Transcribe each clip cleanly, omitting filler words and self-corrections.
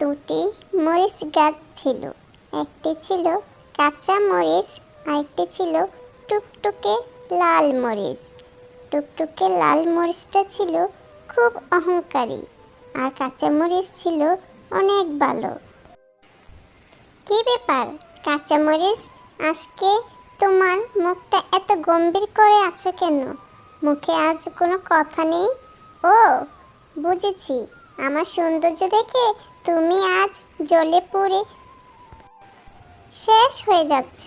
দুটি মরিচ গাছ ছিল। একটি ছিল কাঁচা মরিচ, আরেকটি ছিল টুকটুকে লাল মরিচ। টুকটুকে লাল মরিচটা ছিল খুব অহংকারী, আর কাঁচা মরিচ ছিল অনেক ভালো। কি ব্যাপার কাঁচা মরিচ, আজকে তোমার মুখটা এত গম্ভীর করে আছো কেন? মুখে আজ কোনো কথা নেই? ও বুঝেছি, আমার সৌন্দর্য দেখে তুমি আজ জ্বলে পুড়ে শেষ হয়ে যাচ্ছ।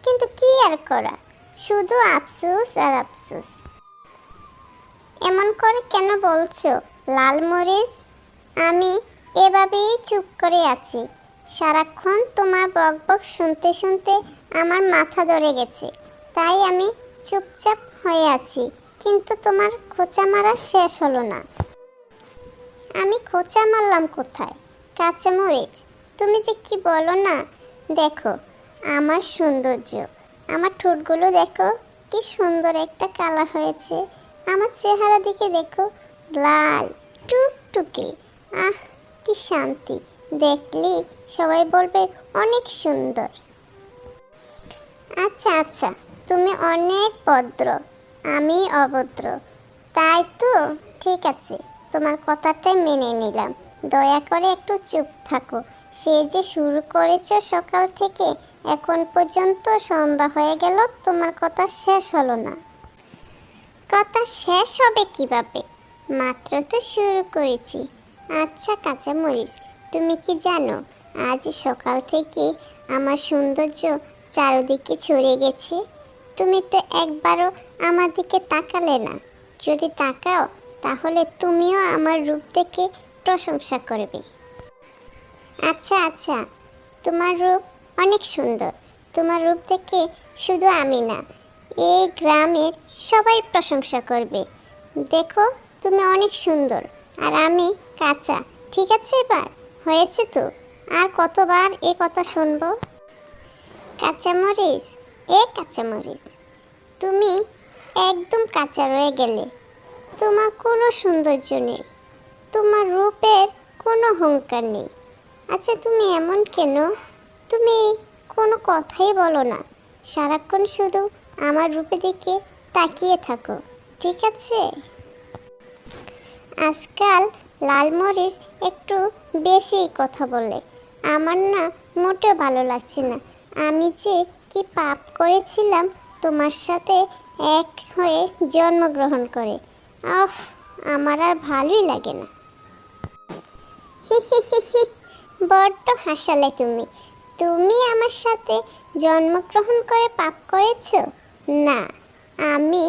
কিন্তু কি আর করা, শুধু আফসোস আর আফসোস। এমন করে কেন বলছো লাল মরিচ? আমি এভাবেই চুপ করে আছি। সারাক্ষণ তোমার বকবক শুনতে শুনতে আমার মাথা ধরে গেছে, তাই আমি চুপচাপ হয়ে আছি। কিন্তু তোমার খোঁচা মারা শেষ হলো না। আমি খোঁচা মারলাম কোথায়? কাঁচা মরিচ, তুমি যে কি বলো না। দেখো আমার সৌন্দর্য, আমার ঠোঁটগুলো দেখো কি সুন্দর একটা কালার হয়েছে। আমার চেহারা দিকে দেখো, লাল টুকটুকে। আহ কি শান্তি, দেখলে সবাই বলবে অনেক সুন্দর। আচ্ছা আচ্ছা, তুমি অনেক ভদ্র, আমি অভদ্র, তাই তো? ঠিক আছে, তোমার কথাটাই মেনে নিলাম। দয়া করে একটু চুপ থাকো। সে যে শুরু করেছ সকাল থেকে এখন পর্যন্ত সন্ধ্যা হয়ে গেল, তোমার কথা শেষ হলো না। কথা শেষ হবে কিভাবে? মাত্র তো শুরু করেছি। আচ্ছা কাঁচা মরিচ, তুমি কি জানো আজ সকাল থেকে আমার সৌন্দর্য চারদিকে ছড়িয়ে গেছে? তুমি তো একবারও আমার দিকে তাকালে না। যদি তাকাও তাহলে তুমিও আমার রূপ দেখে প্রশংসা করবে। আচ্ছা আচ্ছা, তোমার রূপ অনেক সুন্দর। তোমার রূপ দেখে শুধু আমি না, এই গ্রামের সবাই প্রশংসা করবে। দেখো তুমি অনেক সুন্দর, আর আমি কাঁচা। ঠিক আছে, এবার হয়েছে তো? আর কতবার এ কথা শুনবো? কাঁচামরিচ, কাঁচামরিচ, তুমি একদম কাঁচা রয়ে গেলে। তোমার কোনো সৌন্দর্য নেই, তোমার রূপের কোনো অহংকার নেই। আচ্ছা তুমি এমন কেন? তুমি কোনো কথাই বলো না, সারাক্ষণ শুধু আমার রূপের দিকে তাকিয়ে থাকো। ঠিক আছে? আজকাল লাল মরিচ একটু বেশি কথা বলে, আমার না মোটেও ভালো লাগছে না। আমি যে কি পাপ করেছিলাম তোমার সাথে এক হয়ে জন্মগ্রহণ করে। আমার আর ভালোই লাগে না। বড্ড হাসালে তুমি। তুমি আমার সাথে জন্মগ্রহণ করে পাপ করেছ? না, আমি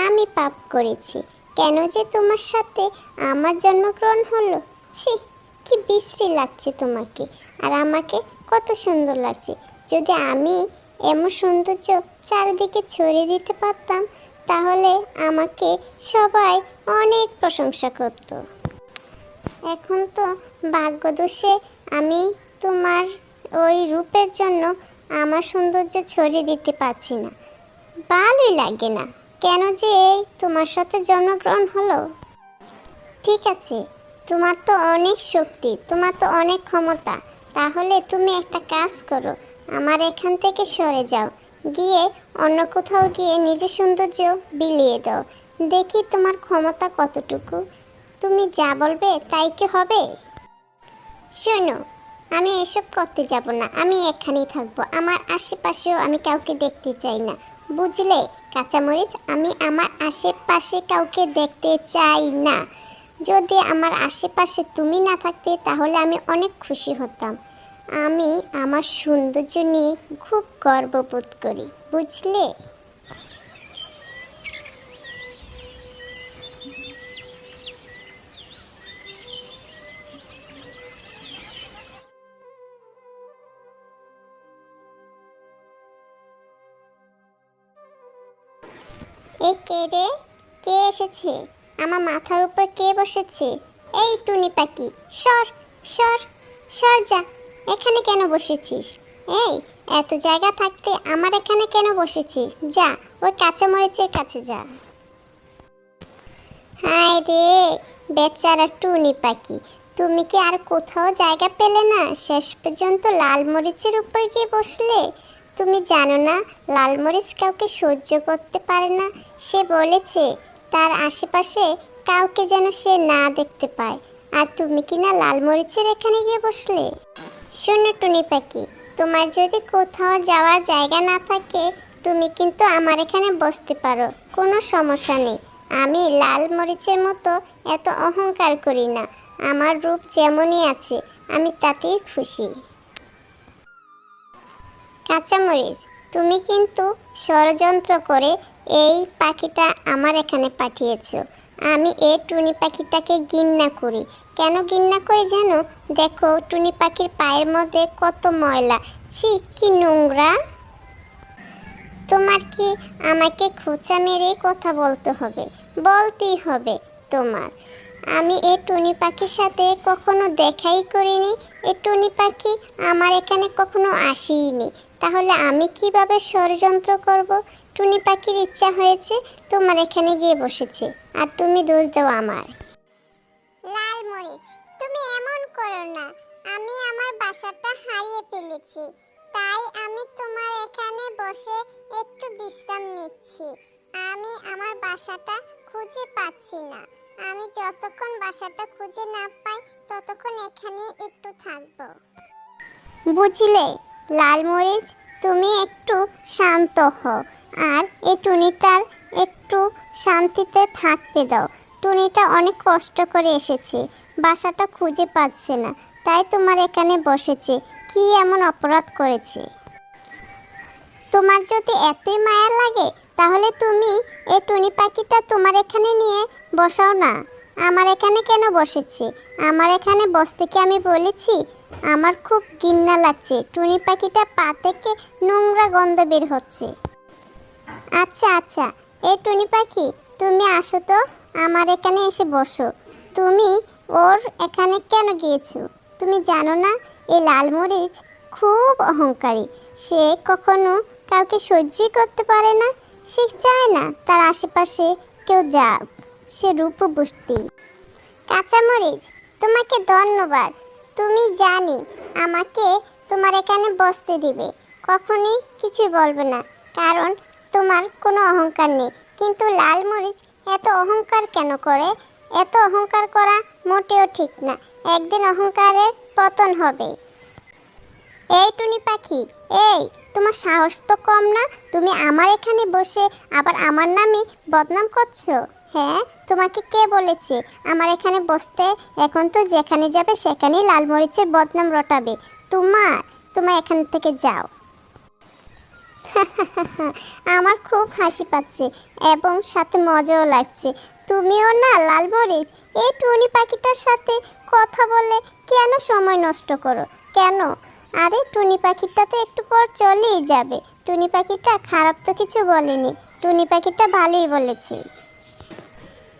আমি পাপ করেছি। কেন যে তোমার সাথে আমার জন্মগ্রহণ হলো? ছি, কি বিশ্রী লাগছে তোমাকে, আর আমাকে কত সুন্দর লাগছে। যদি আমি এমন সৌন্দর্য চারিদিকে ছড়িয়ে দিতে পারতাম তাহলে আমাকে সবাই অনেক প্রশংসা করত। এখন তো ভাগ্যদোষে আমি তোমার ওই রূপের জন্য আমার সৌন্দর্য ছড়িয়ে দিতে পারছি না। ভালোই লাগে না। কেন যে তোমার সাথে জন্মগ্রহণ হলো? ঠিক আছে, তোমার তো অনেক শক্তি, তোমার তো অনেক ক্ষমতা। তাহলে তুমি একটা কাজ করো, আমার এখান থেকে সরে যাও, গিয়ে অন্য কোথাও গিয়ে নিজের সৌন্দর্য বিলিয়ে দাও। দেখি তোমার ক্ষমতা কতটুকু। তুমি যা বলবে তাই কি হবে? শোনো, আমি এসব করতে যাব না। আমি এখানেই থাকবো। আমার আশেপাশেও আমি কাউকে দেখতে চাই না, বুঝলে কাঁচামরিচ? আমি আমার আশেপাশে কাউকে দেখতে চাই না। যদি আমার আশেপাশে তুমি না থাকতে তাহলে আমি অনেক খুশি হতাম। আমি আমার সৌন্দর্য নিয়ে খুব গর্ববোধ করি, বুঝলে? এই কে রে? কে এসেছে? আমার মাথার উপর কে বসেছে? এই টুনি পাখি, সর সর সর যা। এখানে কেন বসেছিস? এই এত জায়গা থাকতে আমার এখানে কেন বসেছিস? যা, ওই কাঁচামরিচের কাছে যা। হায় রে বেচারা টুনি পাখি, তুমি কি আর কোথাও জায়গা পেলে না? শেষ পর্যন্ত লাল মরিচের উপর গিয়ে বসলে। তুমি জানো না, লাল মরিচ কাউকে সহ্য করতে পারে না। সে বলেছে তার আশেপাশে কাউকে যেন সে না দেখতে পায়। আর তুমি কি না লাল মরিচের এখানে গিয়ে বসলে? শোনো টুনি পাখি, তোমার যদি কোথাও যাওয়ার জায়গা না থাকে, তুমি কিন্তু আমার এখানে বসতে পারো, কোনো সমস্যা নেই। আমি লাল মরিচের মতো এত অহংকার করি না। আমার রূপ যেমনই আছে আমি তাতেই খুশি। কাঁচামরিচ, তুমি কিন্তু ষড়যন্ত্র করে এই পাখিটা আমার এখানে পাঠিয়েছো। আমি এই টুনি পাখিটাকে ঘৃণা করি। কেন ঘৃণা করি জানো? দেখো টুনি পাখির পায়ের মধ্যে কত ময়লা। ছি, কি নোংরা। তোমার কি আমাকে খোঁচা মেরে কথা বলতে হবে? বলতেই হবে তোমার। আমি এই টুনি পাখির সাথে কখনো দেখাই করিনি। এই টুনি পাখি আমার এখানে কখনো আসেইনি। তাহলে আমি কিভাবে ষড়যন্ত্র করব? টুনি পাখির ইচ্ছা হয়েছে তোমার এখানে গিয়ে বসেছে, আর তুমি দোষ দাও আমার। লাল মরিচ, তুমি এমন করো না। আমি আমার বাসাটা হারিয়ে ফেলেছি, তাই আমি তোমার এখানে বসে একটু বিশ্রাম নিচ্ছি। আমি আমার বাসাটা খুঁজে পাচ্ছি না। আমি যতক্ষণ বাসাটা খুঁজে না পাই ততক্ষণ এখানে একটু থাকবো। বুঝলে লাল মরিচ, তুমি একটু শান্ত হও আর এই টুনিটার একটু শান্তিতে থাকতে দাও। টুনিটা অনেক কষ্ট করে এসেছে, বাসাটা খুঁজে পাচ্ছে না, তাই তোমার এখানে বসেছে। কি এমন অপরাধ করেছে? তোমার যদি এতই মায়া লাগে তাহলে তুমি এই টুনি পাখিটা তোমার এখানে নিয়ে বসাও না। আমার এখানে কেন বসেছে? আমার এখানে বসতে কি আমি বলেছি? আমার খুব ঘৃণা লাগছে। টুনি পাখিটা পা থেকে নোংরা গন্ধ বের হচ্ছে। আচ্ছা আচ্ছা, এই টুনি পাখি তুমি আসো তো, আমার এখানে এসে বসো। তুমি ওর এখানে কেন গিয়েছো? তুমি জানো না এই লাল মরিচ খুব অহংকারী। সে কখনো কাউকে সহ্যই করতে পারে না। সে চায় না তার আশেপাশে কেউ যাক, সে রূপবতী। কাঁচামরিচ, তোমাকে ধন্যবাদ। তুমি জানি আমাকে তোমার এখানে বসতে দিবে, কখনোই কিছুই বলবে না, কারণ তোমার কোনো অহংকার নেই। কিন্তু লাল মরিচ এত অহংকার কেন করে? এত অহংকার করা মোটেও ঠিক না। একদিন অহংকারের পতন হবে। এই টুনি পাখি, এই তোমার সাহস তো কম না? তুমি আমার এখানে বসে আবার আমার নামে বদনাম করছো। হ্যাঁ, তোমাকে কে বলেছে আমার এখানে বসতে? এখন তো যেখানে যাবে সেখানেই লাল মরিচের বদনাম রটাবে। তোমার এখান থেকে যাও। আমার খুব হাসি পাচ্ছে এবং সাথে মজাও লাগছে। তুমিও না লাল মরিচ, এই টুনি পাখিটার সাথে কথা বলে কেন সময় নষ্ট করো? কেন? আরে টুনি পাখিটা তো একটু পর চলেই যাবে। টুনি পাখিটা খারাপ তো কিছু বলেনি, টুনি পাখিটা ভালোই বলেছে।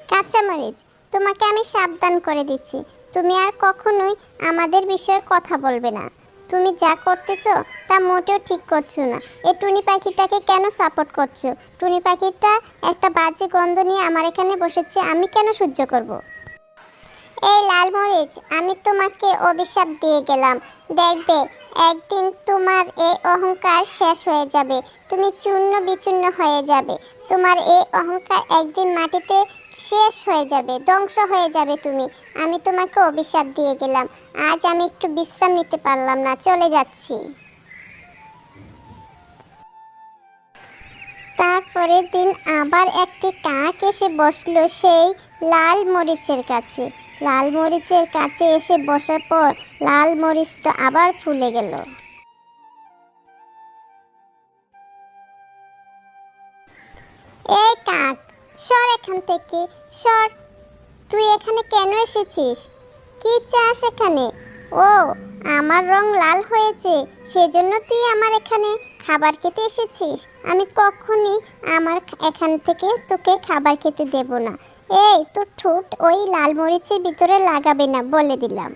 কাঁচামরিচ, তোমাকে আমি সাবধান করে দিচ্ছি, তুমি আর কখনোই আমাদের বিষয়ে কথা বলবে না। তুমি যা করতেছো তা মোটেও ঠিক করছো না। এই টুনি পাখিটাকে কেন সাপোর্ট করছো? টুনি পাখিটা একটা বাজে গন্ধ নিয়ে আমার এখানে বসেছে, আমি কেন সহ্য করব? এই লাল মরিচ, আমি তোমাকে অভিশাপ দিয়ে গেলাম। দেখবে একদিন তোমার এই অহংকার শেষ হয়ে যাবে, তুমি চূর্ণ বিচূর্ণ হয়ে যাবে। তোমার এই অহংকার একদিন মাটিতে শেষ হয়ে যাবে, ধ্বংস হয়ে যাবে তুমি। আমি তোমাকে অভিশাপ দিয়ে গেলাম। আজ আমি একটু বিশ্রাম নিতে পারলাম না, চলে যাচ্ছি। তারপরের দিন আবার একটি কাক এসে বসলো সেই লাল মরিচের কাছে। লাল মরিচের কাছে এসে বসার পর লাল মরিচ তো আবার ফুলে গেল। এই কাক, সর এখান থেকে, সর। তুই এখানে কেন এসেছিস? কি চাস এখানে? ও, আমার রং লাল হয়েছে সেজন্য তুই আমার এখানে খাবার খেতে এসেছিস? আমি কখনই আমার এখান থেকে তোকে খাবার খেতে দেব না। এই তোর ঠোঁট ওই লাল মরিচের ভিতরে লাগাবে না, বলে দিলাম।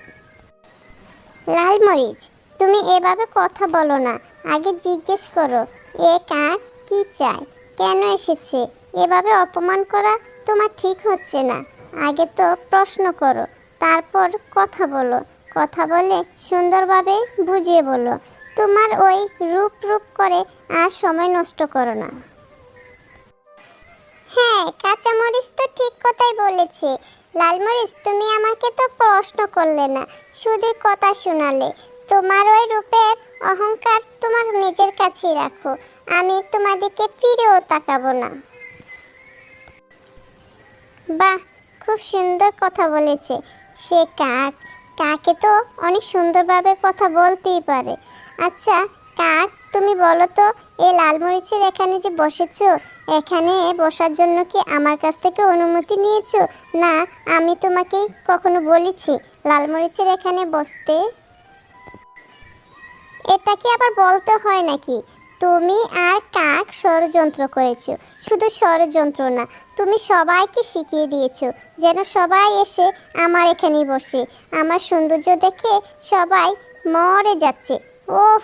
লাল মরিচ, তুমি এভাবে কথা বলো না, আগে জিজ্ঞেস করো এ কাক কি চায়, কেন এসেছে। এভাবে অপমান করা তোমার ঠিক হচ্ছে না, আগে তো প্রশ্ন করো তারপর কথা বলো, কথা বলে সুন্দরভাবে বুঝিয়ে বলো। তোমার ওই রূপ রূপ করে আর সময় নষ্ট করো না। হ্যাঁ, কাঁচামরিচ তো ঠিক কথাই বলেছে। লালমরিচ, তুমি আমাকে তো প্রশ্ন করলে না, শুধু কথা শোনালে। তোমার ওই রূপের অহংকার তোমার নিজের কাছেই রাখো, আমি তোমাদেরকে ফিরেও তাকাবো না। বাহ, খুব সুন্দর কথা বলেছে সে। কাক, কাকে তো অনেক সুন্দরভাবে কথা বলতেই পারে। আচ্ছা কাক, তুমি বলো তো, এই লালমরিচের এখানে যে বসেছো, এখানে বসার জন্য কি আমার কাছ থেকে অনুমতি নিয়েছো? না আমি তোমাকে কখনো বলেছি লালমরিচের এখানে বসতে? এটা কি আবার বলতে হয় নাকি? তুমি আর কাক ষড়যন্ত্র করেছো। শুধু ষড়যন্ত্র না, তুমি সবাইকে শিখিয়ে দিয়েছো যেন সবাই এসে আমার এখানেই বসে। আমার সৌন্দর্য দেখে সবাই মরে যাচ্ছে। ওফ,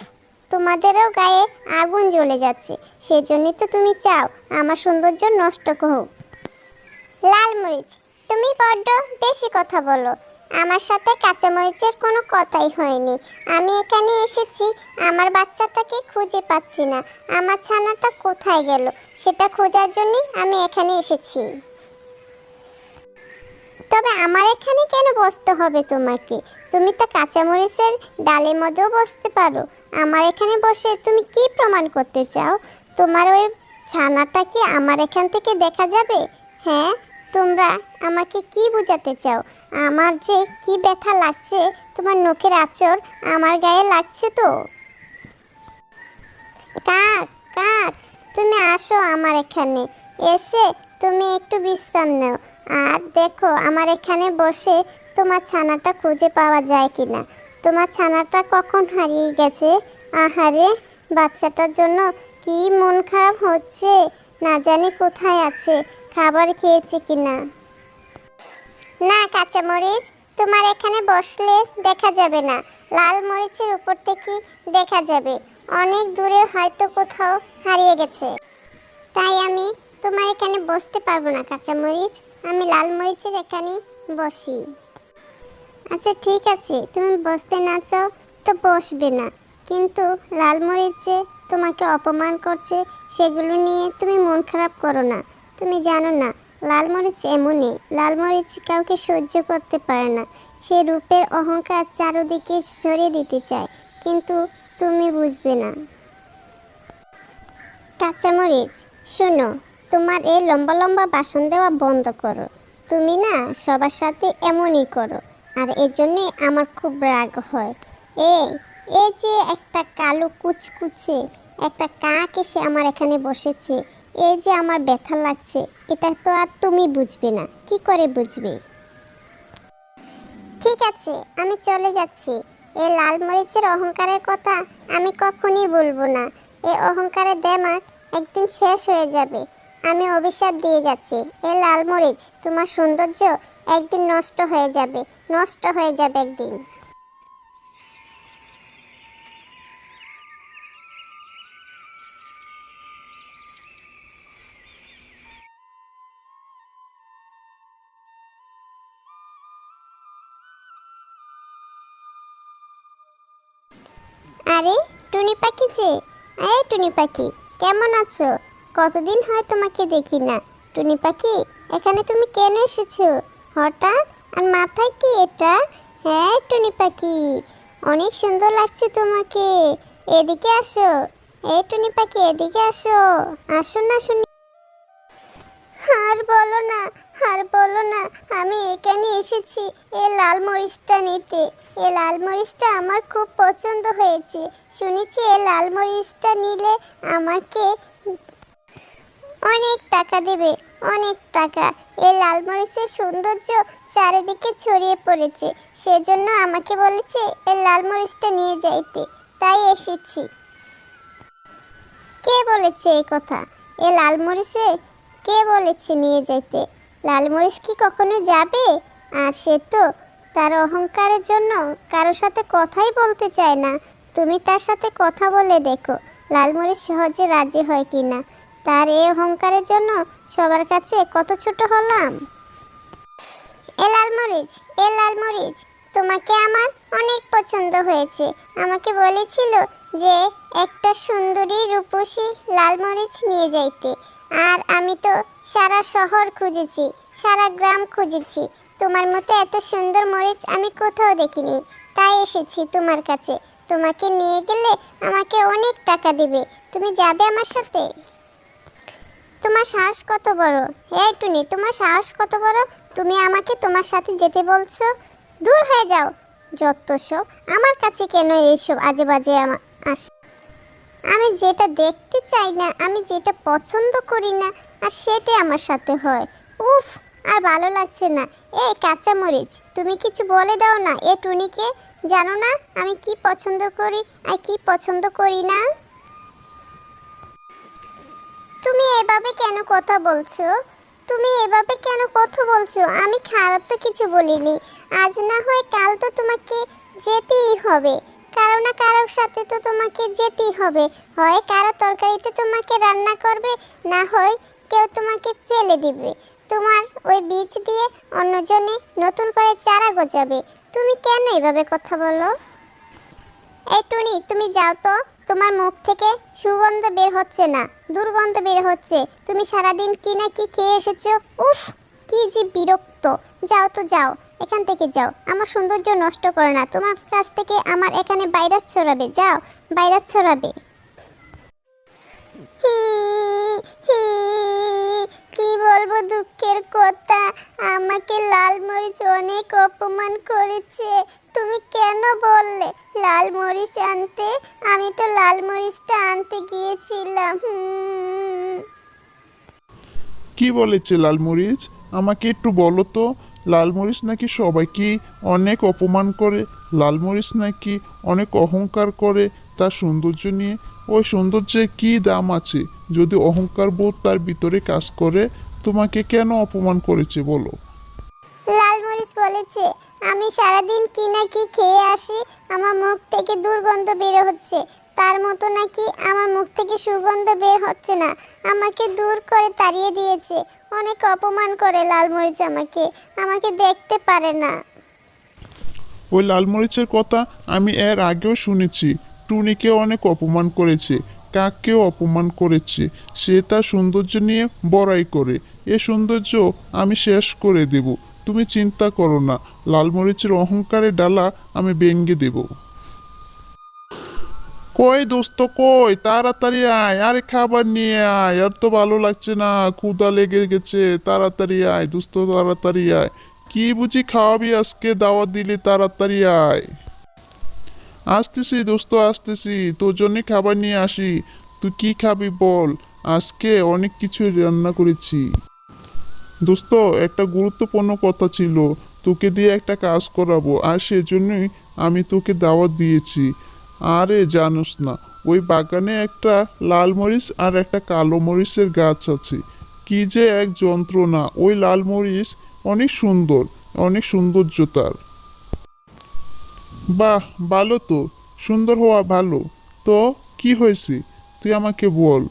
তোমাদেরও গায়ে আগুন জ্বলে যাচ্ছে। সেজন্যই তো তুমি চাও আমার সৌন্দর্য নষ্ট হোক। লালমরিচ, তুমি বড্ড বেশি কথা বলো। আমার সাথে কাঁচামরিচের কোনো কথাই হয়নি। আমি এখানে এসেছি আমার বাচ্চাটাকে খুঁজে পাচ্ছি না। আমার ছানাটা কোথায় গেল সেটা খোঁজার জন্যই আমি এখানে এসেছি। তবে আমার এখানে কেন বসতে হবে তোমাকে? তুমি তো কাঁচামরিচের ডালের মধ্যেও বসতে পারো। আমার এখানে বসে তুমি কি প্রমাণ করতে চাও? তোমার ওই ছানাটা কি আমার এখান থেকে দেখা যাবে? হ্যাঁ, তোমরা আমাকে কি বোঝাতে চাও? আমার যে কি ব্যথা লাগছে, তোমার নখের আঁচড় আমার গায়ে লাগছে তো। কাক, কাক, তুমি আসো আমার এখানে। এসে তুমি একটু বিশ্রাম নাও আর দেখো আমার এখানে বসে তোমার ছানাটা খুঁজে পাওয়া যায় কিনা। তোমার ছানাটা কখন হারিয়ে গেছে। আহারে, বাচ্চাটার জন্য কি মন খারাপ হচ্ছে। না জানি কোথায় আছে, খাবার খেয়েছে কিনা। না কাঁচামরিচ, তোমার এখানে বসলে দেখা যাবে না। লাল মরিচের উপর থেকে দেখা যাবে অনেক দূরে হয়তো কোথাও হারিয়ে গেছে। তাই আমি তোমার এখানে বসতে পারবো না কাঁচামরিচ। আমি লাল মরিচের এখানেই বসি। আচ্ছা ঠিক আছে, তুমি বসতে না চাও তো বসবে না, কিন্তু লাল মরিচ যে তোমাকে অপমান করছে সেগুলো নিয়ে তুমি মন খারাপ করো না। তুমি জানো না লাল মরিচ এমনই, লাল মরিচ কাউকে সহ্য করতে পারে না। সে রূপের অহংকার চারদিকে সরিয়ে দিতে চায়, কিন্তু তুমি বুঝবে না। কাঁচামরিচ, শোনো, তোমার এই লম্বা লম্বা ভাষণ দেওয়া বন্ধ করো। তুমি না সবার সাথে এমনই করো, আর এর জন্যই আমার খুব রাগ হয়। এই এই যে একটা কালো কুচকুচে একটা কাক এসে আমার এখানে বসেছে, এই যে আমার ব্যথা লাগছে, এটা তো আর তুমি বুঝবে না। কি করে বুঝবে? ঠিক আছে, আমি চলে যাচ্ছি। এই লাল মরিচের অহংকারের কথা আমি কখনই বলবো না। এই অহংকারের দেমাক একদিন শেষ হয়ে যাবে। আমি অভিশাপ দিয়ে যাচ্ছি, এই লাল মরিচ তোমার সৌন্দর্য একদিন নষ্ট হয়ে যাবে, নষ্ট হয়ে যাবে একদিন। আরে টুনি পাখি যে, এই টুনি পাখি, কেমন আছো? কতদিন হয় তোমাকে দেখি না। টুনি পাখি, এখানে তুমি কেন এসেছো হঠাৎ? আর মাথায় কি এটা? হ্যাঁ টুনি পাখি, অনেক সুন্দর লাগছে তোমাকে। এদিকে আসো। এই টুনি পাখি এদিকে আসো। আসো না শুনি। আর বলো না, আর বলো না, আমি এখানে এসেছি এই লাল মরিচটা নিতে। এই লাল মরিচটা আমার খুব পছন্দ হয়েছে। শুনেছি এই লাল মরিচটা নিলে আমাকে অনেক টাকা দেবে, অনেক টাকা। এই লাল মরিচের সৌন্দর্য চারিদিকে ছড়িয়ে পড়েছে, সেজন্য আমাকে বলেছে এই লাল মরিচটা নিয়ে যাইতে, তাই এসেছি। কে বলেছে এই কথা? এই লাল মরিচে কে বলেছে নিয়ে যেতে? লালমরিচ কি কখনো যাবে? আর সে তো তার অহংকারের জন্য কারোর সাথে কথাই বলতে চায় না। তুমি তার সাথে কথা বলে দেখো লালমরিচ সহজে রাজি হয় কি না। তার এই অহংকারের জন্য সবার কাছে কত ছোট হলাম। এ লাল মরিচ, এ লাল মরিচ, তোমাকে আমার অনেক পছন্দ হয়েছে। আমাকে বলেছিল যে একটা সুন্দরী রূপসী লাল মরিচ নিয়ে যাইতে। আর আমি তো সারা শহর খুঁজেছি, সারা গ্রাম খুঁজেছি, তোমার মতো এত সুন্দর মরিচ আমি কোথাও দেখিনি। তাই এসেছি তোমার কাছে। তোমাকে নিয়ে গেলে আমাকে অনেক টাকা দিবে। তুমি যাবে আমার সাথে? তোমার সাহস কত বড়! এই টুনি, তোমার সাহস কত বড়? তুমি আমাকে তোমার সাথে যেতে বলছো? দূর হয়ে যাও, যত সব! আমার কাছে কেন এইসব আজে বাজে আমি যেটা দেখতে চাই না, আমি যেটা পছন্দ করি না, আর সেটাই আমার সাথে হয়। উফ, আর ভালো লাগছে না। এই কাঁচা মরিচ, তুমি কিছু বলে দাও না এ টুনিকে। জানো না আমি কি পছন্দ করি আর কি পছন্দ করি না? তুমি এভাবে কেন কথা বলছো? তুমি এভাবে কেন কথা বলছো? আমি খারাপ তো কিছু বলিনি। আজ না হয় কাল তো তোমাকে যেতেই হবে। কারো না কারোর সাথে তো তোমাকে যেতেই হবে। হয় কারো তরকারিতে তোমাকে রান্না করবে, না হয় কেউ তোমাকে ফেলে দিবে। তোমার ওই বীজ দিয়ে অন্যজনে নতুন করে চারা গজাবে। তুমি কেন এভাবে কথা বলো? এই টুনি, তুমি যাও তো। তোমার মুখ থেকে সুগন্ধ বের হচ্ছে না, দুর্গন্ধ বের হচ্ছে। তুমি সারাদিন কি না কি খেয়ে এসেছো। উফ, কি যে বিরক্ত! যাও তো যাও, এখান থেকে যাও। আমার সৌন্দর্য নষ্ট করো না। তোমার কাছ থেকে আমার এখানে ভাইরাস ছড়াবে। যাও, ভাইরাস ছড়াবে। হি, হি, কি বলবো দুঃখের কথা। আমাকে লাল মরিচ অনেক অপমান করেছে। তুমি কেন বললে লাল মরিচ আনতে? আমি তো লাল মরিচটা আনতে গিয়েছিলাম। কি বলেছে লালমরিচ? আমাকে একটু বলো তো। লালমরিচ নাকি সবাইকে অনেক অপমান করে, লালমরিচ নাকি অনেক অহংকার করে তার সৌন্দর্য নিয়ে। ওই সৌন্দর্যের কি দাম আছে যদি অহংকার বোধ তার ভিতরে কাজ করে? তোমাকে কেন অপমান করেছে বলো? লাল মরিচ বলেছে আমি সারাদিন কি না কি খেয়ে আসি, আমার মুখ থেকে দুর্গন্ধ বের হচ্ছে। তার মতো নাকি আমার মুখ থেকে সুগন্ধ বের হচ্ছে না। আমাকে দূর করে তাড়িয়ে দিয়েছে। অনেক অপমান করে লাল মরিচ আমাকে। আমাকে দেখতে পারে না। ওই লালমরিচের কথা আমি এর আগেও শুনেছি। টুনিকে অনেক অপমান করেছে, কাককেও অপমান করেছে। সে তার সৌন্দর্য নিয়ে বড়াই করে। এ সৌন্দর্য আমি শেষ করে দেব। তুমি চিন্তা করো না, লালমরিচের অহংকারের ডালা আমি ভেঙে দেব। কই দোস্ত, কই তাড়াতাড়ি আয়, আরে খাবার নিয়ে আয়। আর তো ভালো লাগছে না, ক্ষুধা লেগে গেছে। তাড়াতাড়ি আয় দোস্ত, তাড়াতাড়ি আয়। কি বুঝি খাওয়াবি আজকে? দাওয়াত দিলি, তাড়াতাড়ি আয়। আসতেছি দোস্ত, আসতেছি, তোর জন্য খাবার নিয়ে আসি। তুই কি খাবি বল? আজকে অনেক কিছু রান্না করেছি। দোস্ত, একটা গুরুত্বপূর্ণ কথা ছিল, তোকে দিয়ে একটা কাজ করাবো, আর সেজন্যই আমি তোকে দাওয়াত দিয়েছি। আরে জানোস না, ওই বাগানে একটা লাল মরিচ আর একটা কালো মরিচের গাছ আছে। কি যে এক যন্ত্রণা! ওই লাল মরিচ অনেক সুন্দর, অনেক সৌন্দর্য তার। বাহ, ভালো তো, সুন্দর হওয়া ভালো। তো কি হয়েছে তুই আমাকে বল,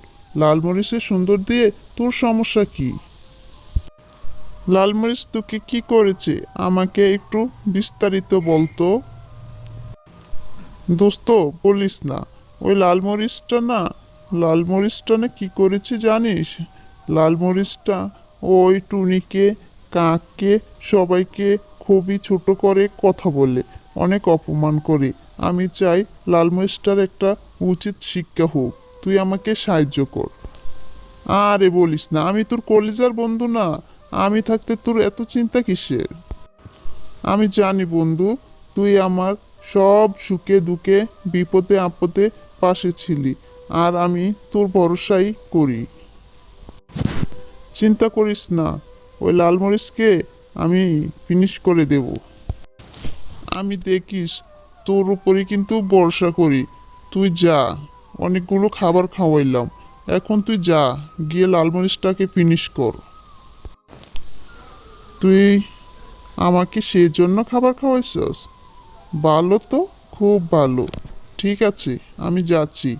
লাল মরিচের সুন্দর দিয়ে তোর সমস্যা কি? লালমরিচ তোকে কি করেছে আমাকে একটু বিস্তারিত বলতো। দোস্ত, বলিস না। ওই লালমরিচটা না কি করেছে জানিস? লালমরিচটা ওই টুনিকে, কাককে, সবাইকে খুবই ছোট করে কথা বলে, অনেক অপমান করে। আমি চাই লালমরিচটার একটা উচিত শিক্ষা হোক। তুই আমাকে সাহায্য কর। আরে বলিস না, আমি তোর কলিজার বন্ধু না? আমি থাকতে তোর এত চিন্তা কিসের? আমি জানি বন্ধু, তুই আমার সব সুখে দুঃখে বিপদে আপদে পাশে ছিলি, আর আমি তোর ভরসাই করি। চিন্তা করিস না, ওই লালমরিচকে আমি ফিনিশ করে দেব। আমি দেখিস তোর উপরে কিন্তু ভরসা করি। তুই যা, অনেকগুলো খাবার খাওয়াইলাম, এখন তুই যা, গিয়ে লালমরিচটাকে ফিনিশ কর। তুই আমাকে সেই জন্য খাবার খাওয়াইছস? ভালো তো, খুব ভালো। ঠিক আছে, আমি যাচ্ছি,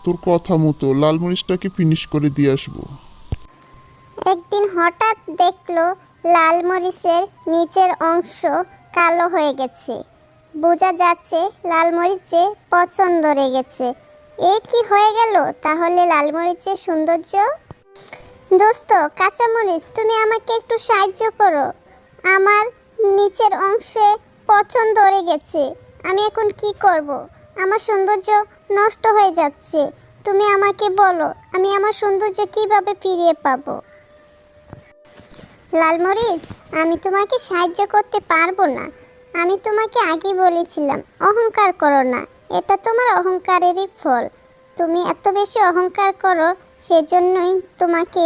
তোর কথা মতো লালমরিচটাকে ফিনিশ করে দিয়ে আসবো। একদিন হঠাৎ দেখলো লাল মরিচের নিচের অংশ কালো হয়ে গেছে। বোঝা যাচ্ছে লাল মরিচে পছন্দ লেগেছে। এ কি হয়ে গেল তাহলে লাল মরিচের সৌন্দর্য? দোস্ত কাঁচামরিচ, তুমি আমাকে একটু সাহায্য করো। আমার নিচের অংশে পছন্দ ধরে গেছে। আমি এখন কি করব? আমার সৌন্দর্য নষ্ট হয়ে যাচ্ছে। তুমি আমাকে বলো আমি আমার সৌন্দর্য কিভাবে ফিরিয়ে পাবো? লালমরিচ, আমি তোমাকে সাহায্য করতে পারবো না। আমি তোমাকে আগে বলেছিলাম অহংকার করো না, এটা তোমার অহংকারেরই ফল। তুমি এত বেশি অহংকার করো, সেজন্যই তোমাকে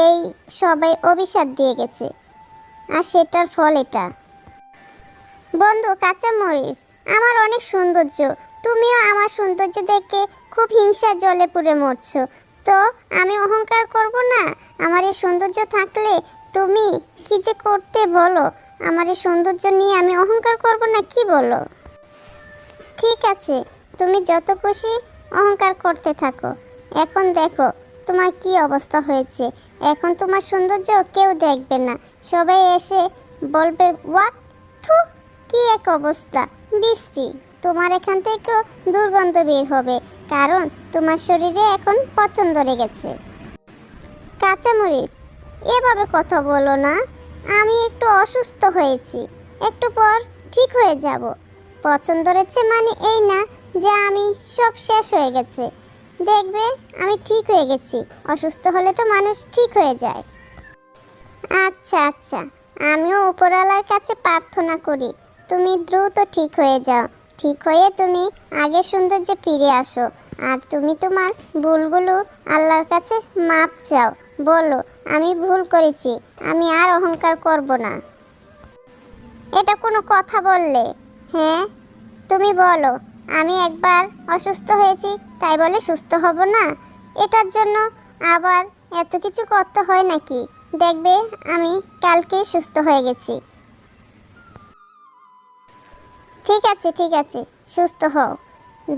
এই সবাই অভিশাপ দিয়ে গেছে, আর সেটার ফল এটা। বন্ধু কাঁচামরিচ, আমার অনেক সৌন্দর্য, তুমিও আমার সৌন্দর্য দেখে খুব হিংসা জলে পুড়ে মরছো। তো আমি অহংকার করব না? আমার এই সৌন্দর্য থাকলে তুমি কি যে করতে বলো? আমার এই সৌন্দর্য নিয়ে আমি অহংকার করব না, কি বলো? ঠিক আছে, তুমি যত খুশি অহংকার করতে থাকো। এখন দেখো তোমার কি অবস্থা হয়েছে। এখন তোমার সৌন্দর্য কেউ দেখবে না, সবাই এসে বলবে ওয়াক, থু, কি এক অবস্থা, বৃষ্টি। তোমার এখান থেকেও দুর্গন্ধ বের হবে, কারণ তোমার শরীরে এখন পছন্দ লেগেছে। কাঁচামরিচ, এভাবে কথা বলো না। আমি একটু অসুস্থ হয়েছি, একটু পর ঠিক হয়ে যাব। পছন্দ হয়েছে মানে এই না যে আমি সব শেষ হয়ে গেছে। দেখবে আমি ঠিক হয়ে গেছি। অসুস্থ হলে তো মানুষ ঠিক হয়ে যায়। আচ্ছা আচ্ছা, আমিও উপরওয়ালার কাছে প্রার্থনা করি তুমি দ্রুত ঠিক হয়ে যাও। ঠিক হয়ে তুমি আগের সৌন্দর্যে ফিরে আসো। আর তুমি তোমার ভুলগুলো আল্লাহর কাছে মাপ চাও। বলো আমি ভুল করেছি, আমি আর অহংকার করব না। এটা কোনো কথা বললে? হ্যাঁ, তুমি বলো আমি একবার অসুস্থ হয়েছি তাই বলে সুস্থ হব না? এটার জন্য আবার এত কিছু করতে হয় নাকি? দেখবে আমি কালকেই সুস্থ হয়ে গেছি। ঠিক আছে ঠিক আছে, সুস্থ হও,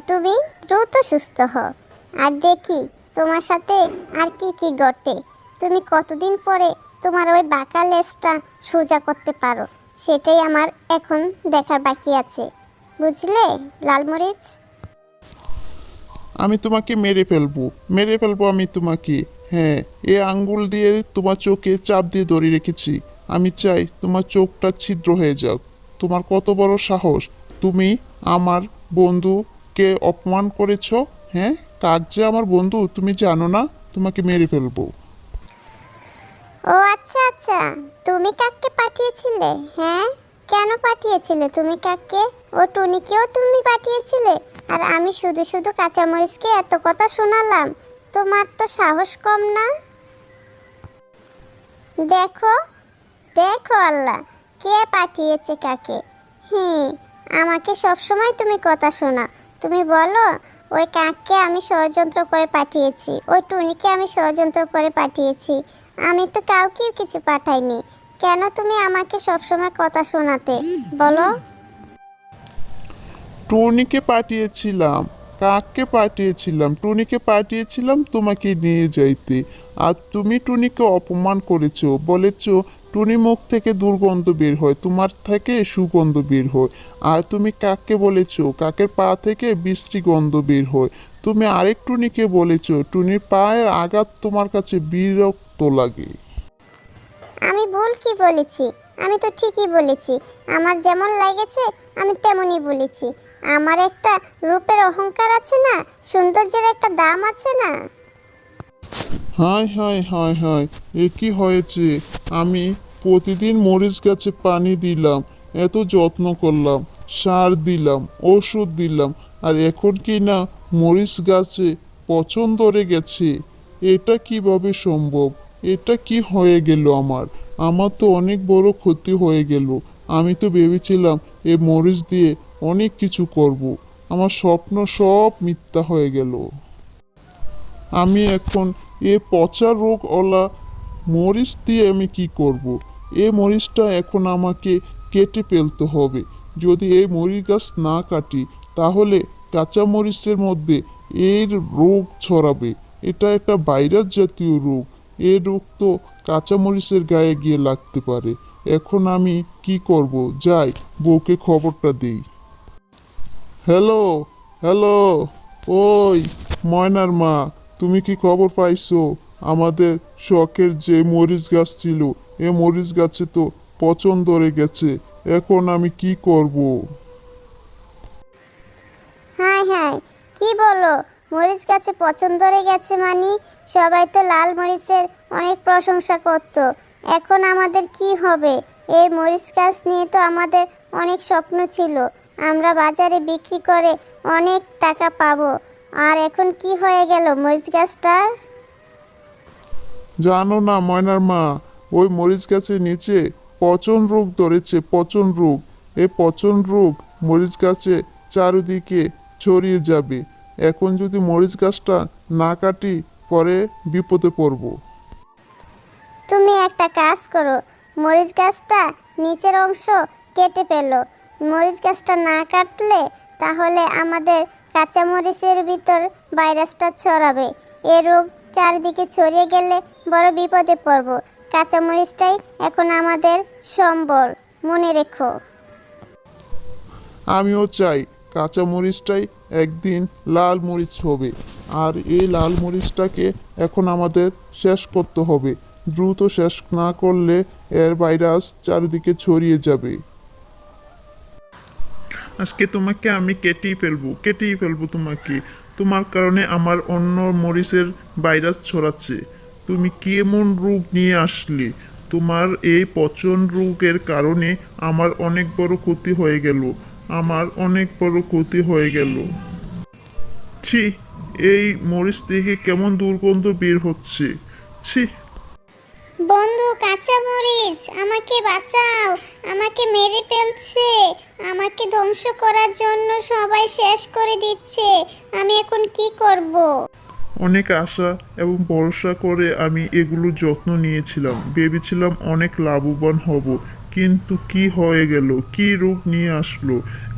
তুমি দ্রুত সুস্থ হও। আর দেখি তোমার সাথে আর কি কি ঘটে। তুমি কতদিন পরে তোমার ওই বাঁকা লেজটা সোজা করতে পারো, সেটাই আমার এখন দেখার বাকি আছে। বুঝলে লালমরিচ? আমি তোমাকে মেরে ফেলবো আমি তোমাকে। হ্যাঁ, এ আঙ্গুল দিয়ে তোমার চোখে চাপ দিয়ে ধরে রেখেছি। আমি চাই তোমার চোখটা ছিদ্র হয়ে যাক। তোমার কত বড় সাহস! তুমি আমার বন্ধুকে অপমান করেছো। হ্যাঁ, কাক যে আমার বন্ধু তুমি জানো না? তোমাকে মেরে ফেলবো। ও আচ্ছা আচ্ছা, তুমি কাককে পাঠিয়েছিলে? হ্যাঁ, কেন পাঠিয়েছিলে তুমি কাককে? ও টুনিকেও তুমি পাঠিয়েছিলে? আর আমি শুধু শুধু কাঁচামরিচকে এত কথা শোনালাম? তোমার তো সাহস কম না। দেখো দেখো আল্লাহ কে পাঠিয়েছে কাকে। আমাকে সবসময় তুমি কথা শোনা। তুমি বলো ওই কাককে আমি ষড়যন্ত্র করে পাঠিয়েছি, ওই টুনিকে আমি ষড়যন্ত্র করে পাঠিয়েছি। আমি তো কাউকেই কিছু পাঠাইনি। কেন তুমি আমাকে সবসময় কথা শোনাতে বলো? টুনিকে পাঠিয়েছিলাম, কাককে পাঠিয়েছিলাম, টুনিকে পাঠিয়েছিলাম তোমাকে নিয়ে যাইতে। আর তুমি টুনিকে অপমান করেছো, বলেছো টুনি মুখ থেকে দুর্গন্ধ বের হয়, তোমার থেকে সুগন্ধ বের হয়। আর তুমি কাককে বলেছো কাকের পা থেকে বিশ্রী গন্ধ বের হয়। তুমি আরেক টুনিকে বলেছো টুনির পায়ের আঘাত তোমার কাছে বিরক্ত লাগে। আমি ভুল কি বলেছি? আমি তো ঠিকই বলেছি। আমার যেমন লেগেছে আমি তেমনই বলেছি। আমার একটা রূপের অহংকার আছে না, সৌন্দর্যের একটা দাম আছে না। হায় হায় হায় হায়, এ কি হয়েছে? আমি প্রতিদিন মরিচ গাছে পানি দিলাম, এত যত্ন করলাম, সার দিলাম, ওষুধ দিলাম, আর এখন কি না মরিচ গাছে পচন ধরে গেছে? এটা কিভাবে সম্ভব? এটা কি হয়ে গেল আমার? আমার তো অনেক বড় ক্ষতি হয়ে গেল। আমি তো ভেবেছিলাম এ মরিচ দিয়ে অনেক কিছু করব। আমার স্বপ্ন সব মিথ্যা হয়ে গেল। আমি এখন এ পচা রোগওয়ালা মরিচ দিয়ে আমি কি করব? এই মরিচটা এখন আমাকে কেটে ফেলতে হবে। যদি এই মরিচ গাছ না কাটি তাহলে কাঁচা মরিচের মধ্যে এর রোগ ছড়াবে। এটা একটা ভাইরাস জাতীয় রোগ। এই রোগ তো কাঁচামরিচের গায়ে গিয়ে লাগতে পারে। এখন আমি কি করব? যাই, বউকে খবরটা দিই। হ্যালো, হ্যালো, ওই ময়নার মা, তুমি কি খবর পাইছো? আমাদের শখের যে মরিচ গাছ ছিল, এ মরিচ গাছে তো পচন ধরে গেছে। এখন আমি কি করব? হায় হায়, কি বলো? মরিচ গাছে পচন ধরে গেছে মানে? সবাই তো লাল মরিচের অনেক প্রশংসা করতো। এখন আমাদের কি হবে? এই মরিচ গাছ নিয়ে তো আমাদের অনেক স্বপ্ন ছিল, আমরা বাজারে বিক্রি করে অনেক টাকা পাবো। আর এখন কি হয়ে গেল মরিচ গাছটার? জানো না ময়নার মা, ওই মরিচ গাছের নিচে পচন রোগ ধরেছে, পচন রোগ। এই পচন রোগ মরিচ গাছে চারিদিকে ছড়িয়ে যাবে। এখন যদি মরিচ গাছটা না কাটি, পরে বিপদে পড়ব। তুমি একটা কাজ করো, মরিচ গাছটা নিচের অংশ কেটে ফেলো। মরিচ গাছটা না কাটলে তাহলে আমাদের কাঁচা মরিচের ভিতর ভাইরাসটা ছড়াবে। এ রোগ চারিদিকে ছড়িয়ে গেলে বড় বিপদে পড়ব। কাঁচা মরিচটাই এখন আমাদের সম্বল, মনে রেখো। আমিও চাই কাঁচা মরিচটাই একদিন লাল মরিচ হবে। আর এই লাল মরিচটাকে এখন আমাদের শেষ করতে হবে। দ্রুত শেষ না করলে এর ভাইরাস চারিদিকে ছড়িয়ে যাবে। আজকে তোমাকে আমি কেটেই ফেলবো তোমাকে। তোমার কারণে আমার অন্য মরিচের ভাইরাস ছড়াচ্ছে। তুমি কি এমন রোগ নিয়ে আসলে? তোমার এই পচন রোগের কারণে আমার অনেক বড় ক্ষতি হয়ে গেল। আমার অনেক বড় ক্ষতি হয়ে গেল। ছি, এই মরিচ থেকে কেমন দুর্গন্ধ বের হচ্ছে। ছি। বন্ধু, কাঁচা মরিচ, আমাকে বাঁচাও, আমাকে মেরে ফেলছে, আমাকে ধ্বংস করার জন্য সবাই শেষ করে দিচ্ছে। আমি এখন কি করব? অনেক আশা এবং ভরসা করে আমি এগুলো যত্ন নিয়েছিলাম, ভেবেছিলাম অনেক লাভবান হব। কিন্তু কি হয়ে গেল? কি রোগ নিয়ে আসলো?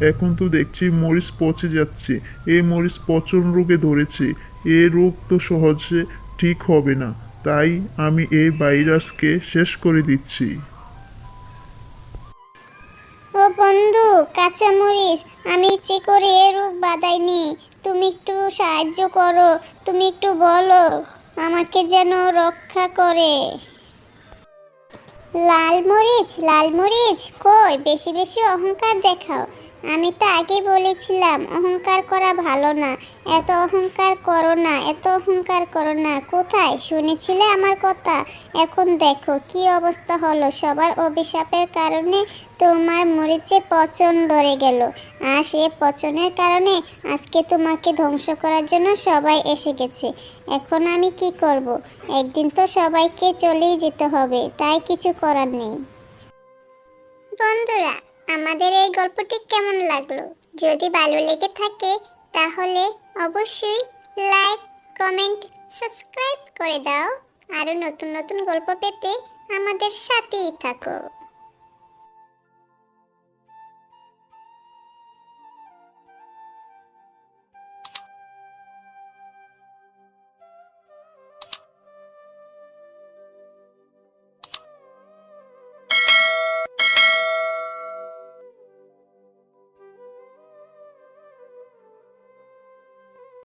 এখন তো দেখছি মরিচ পচে যাচ্ছে। এই মরিচ পচন রোগে ধরেছে। এই রোগ তো সহজে ঠিক হবে না। তাই আমি এই ভাইরাসকে শেষ করে দিচ্ছি। ও বন্ধু, কাঁচা মরিচ, আমি ইচ্ছে করে এ রোগ বাঁধাইনি। তুমি একটু সাহায্য করো, তুমি একটু বলো আমাকে যেন রক্ষা করে। লাল মরিচ, লাল মরিচ, কই বেশি বেশি অহংকার দেখাও। আমি তো আগে বলেছিলাম অহংকার করা ভালো না। এত অহংকার করো না, এত অহংকার করো না। কোথায় শুনেছিলে আমার কথা? এখন দেখো কি অবস্থা হলো। সবার অভিশাপের কারণে তোমার মরিচে পচন ধরে গেল। আর সে পচনের কারণে আজকে তোমাকে ধ্বংস করার জন্য সবাই এসে গেছে। এখন আমি কি করব? একদিন তো সবাইকে চলেই যেতে হবে, তাই কিছু করার নেই। বন্ধুরা, আমাদের এই গল্পটি কেমন লাগলো? যদি ভালো লেগে থাকে তাহলে অবশ্যই লাইক, কমেন্ট, সাবস্ক্রাইব করে দাও। আরো নতুন নতুন গল্প পেতে আমাদের সাথেই থাকো।